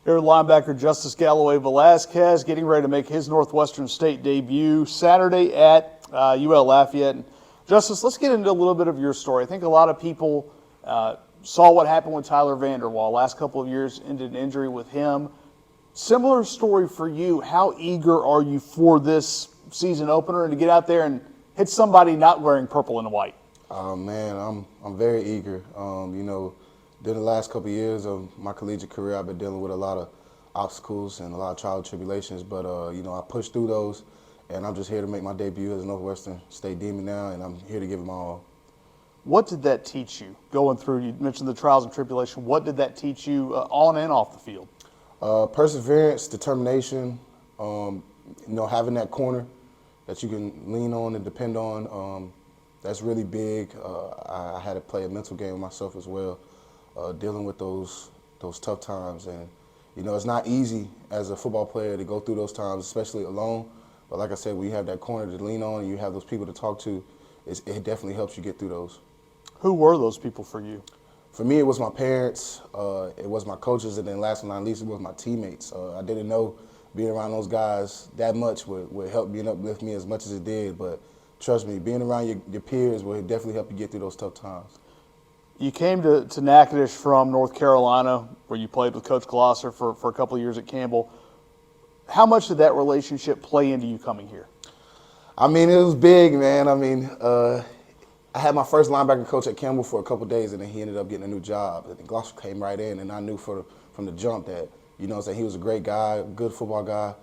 Here, linebacker Justice Galloway-Velazquez getting ready to make his Northwestern State debut Saturday at UL Lafayette. Justice, let's get into a little bit of your story. I think a lot of people saw what happened with Tyler Vanderwall. Last couple of years ended in injury with him. Similar story for you. How eager are you for this season opener and to get out there and hit somebody not wearing purple and white? Man, I'm very eager. During the last couple of years of my collegiate career, I've been dealing with a lot of obstacles and a lot of trials and tribulations, but I pushed through those, and I'm just here to make my debut as a Northwestern State Demon now, and I'm here to give it my all. What did that teach you going through? You mentioned the trials and tribulation. What did that teach you on and off the field? Perseverance, determination, having that corner that you can lean on and depend on. That's really big. I had to play a mental game with myself as well, dealing with those tough times. And, it's not easy as a football player to go through those times, especially alone. But like I said, when you have that corner to lean on and you have those people to talk to, it definitely helps you get through those. Who were those people for you? For me, it was my parents, it was my coaches, and then last but not least, it was my teammates. I didn't know being around those guys that much would help me and uplift me as much as it did, but trust me, being around your peers will definitely help you get through those tough times. You came to Natchitoches from North Carolina, where you played with Coach Glosser for a couple of years at Campbell. How much did that relationship play into you coming here? I mean, it was big, man. I had my first linebacker coach at Campbell for a couple of days, and then he ended up getting a new job. And Glosser came right in, and I knew from the jump that, he was a great guy, good football guy.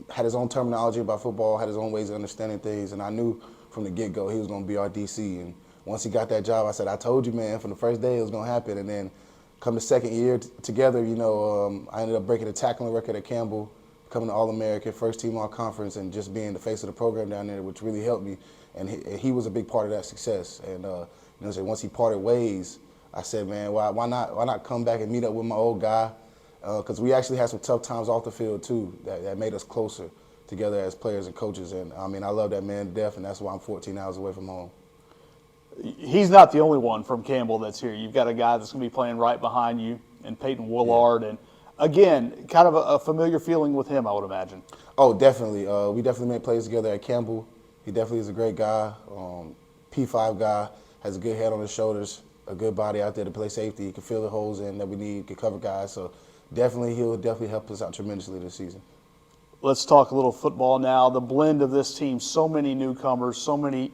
Had his own terminology about football, had his own ways of understanding things, and I knew from the get-go he was going to be our DC. And once he got that job, I said, I told you, man, from the first day it was going to happen. And then come the second year together, I ended up breaking the tackling record at Campbell, becoming an All-American, first team all-conference, and just being the face of the program down there, which really helped me. And he was a big part of that success. And once he parted ways, I said, man, why not come back and meet up with my old guy? Because we actually had some tough times off the field too that made us closer together as players and coaches. And I love that man to death, and that's why I'm 14 hours away from home. He's not the only one from Campbell that's here. You've got a guy that's going to be playing right behind you, and Peyton Willard. Yeah. And again, kind of a familiar feeling with him, I would imagine. Oh, definitely. We definitely made plays together at Campbell. He definitely is a great guy. P5 guy, has a good head on his shoulders, a good body out there to play safety. He can fill the holes in that we need, can cover guys. So he'll definitely help us out tremendously this season. Let's talk a little football now. The blend of this team, so many newcomers, so many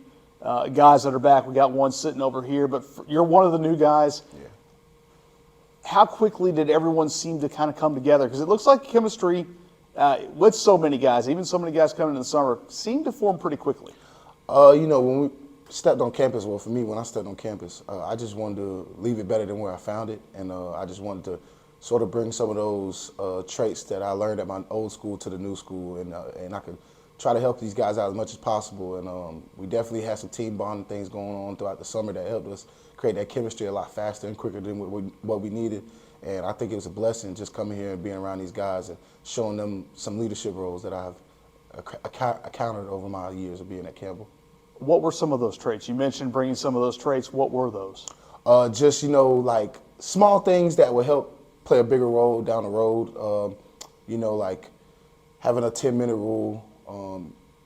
guys that are back. We got one sitting over here, but you're one of the new guys. Yeah. How quickly did everyone seem to kind of come together? Because it looks like chemistry with so many guys, even so many guys coming in the summer, seemed to form pretty quickly. When we stepped on campus, well, for me, when I stepped on campus, I just wanted to leave it better than where I found it, and I just wanted to sort of bring some of those traits that I learned at my old school to the new school, and I could try to help these guys out as much as possible. And we definitely had some team bonding things going on throughout the summer that helped us create that chemistry a lot faster and quicker than what we needed. And I think it was a blessing just coming here and being around these guys and showing them some leadership roles that I've encountered over my years of being at Campbell. What were some of those traits? You mentioned bringing some of those traits. What were those? Just, like small things that would help play a bigger role down the road. Like having a 10-minute rule,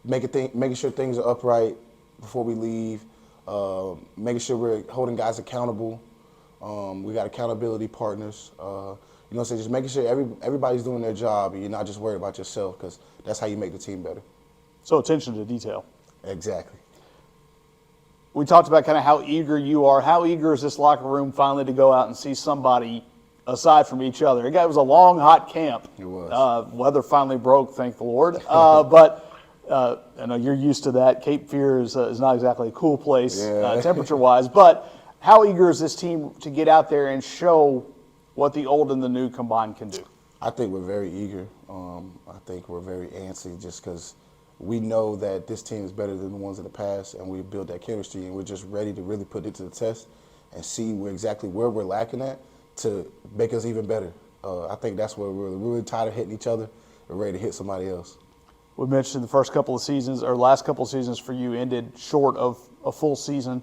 making sure things are upright before we leave, making sure we're holding guys accountable. We got accountability partners. So just making sure everybody's doing their job and you're not just worried about yourself, because that's how you make the team better. So attention to detail. Exactly. We talked about kind of how eager you are. How eager is this locker room finally to go out and see somebody aside from each other? It was a long, hot camp. It was. Weather finally broke, thank the Lord. But I know you're used to that. Cape Fear is not exactly a cool place, temperature-wise. But how eager is this team to get out there and show what the old and the new combined can do? I think we're very eager. I think we're very antsy just because we know that this team is better than the ones in the past, and we built that chemistry, and we're just ready to really put it to the test and see exactly where we're lacking at to make us even better. I think that's where we're really tired of hitting each other. We're ready to hit somebody else. We mentioned the first couple of seasons, or last couple of seasons for you, ended short of a full season.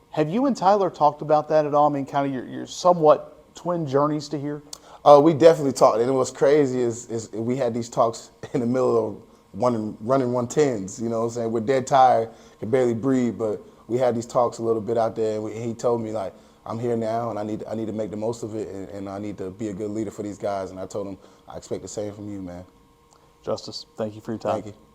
Have you and Tyler talked about that at all? I mean, kind of your somewhat twin journeys to here? Oh, we definitely talked, and what's crazy is we had these talks in the middle of running 110s. You know what I'm saying? We're dead tired, can barely breathe, but we had these talks a little bit out there, and he told me like, I'm here now, and I need to make the most of it, and I need to be a good leader for these guys. And I told him I expect the same from you, man. Justice, thank you for your time. Thank you.